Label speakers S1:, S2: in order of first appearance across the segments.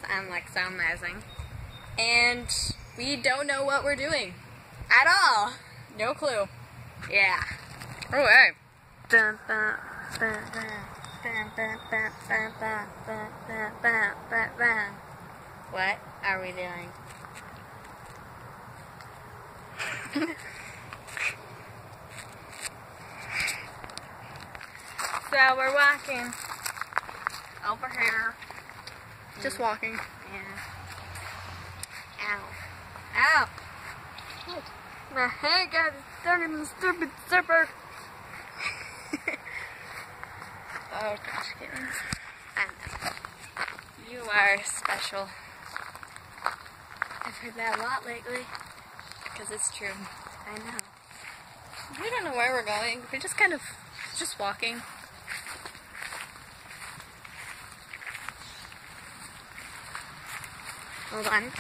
S1: I'm like so amazing. And we don't know what we're doing at all. No clue. Yeah. Oh, hey. What are we doing? So we're walking over here. Just walking. Yeah. Ow. Ow! My head got stuck in the stupid zipper. Oh gosh, kittens. I know. You are special. I've heard that a lot lately. Because it's true. I know. We don't know where we're going. We're just kind of just walking. Hold on.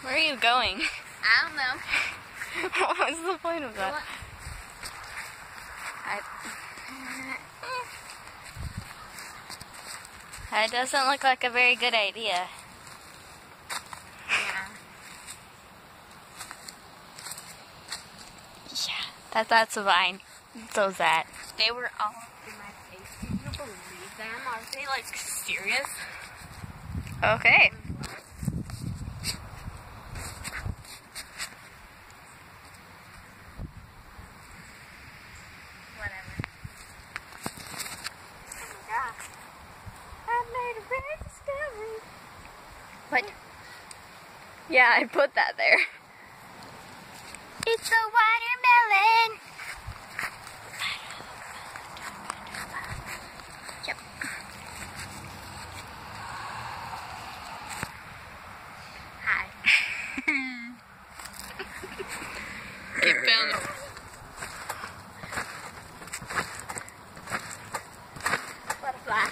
S1: Where are you going? I don't know. What was the point of that? That doesn't look like a very good idea. Yeah. Yeah, that's a vine. So's that. They were all in my face. Can you believe them? Are they like serious? Okay. Whatever. Oh my gosh. I made a great discovery. What? Yeah, I put that there. It's a watermelon. Yep. Hi. Keep filming. Butterfly.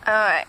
S1: Alright.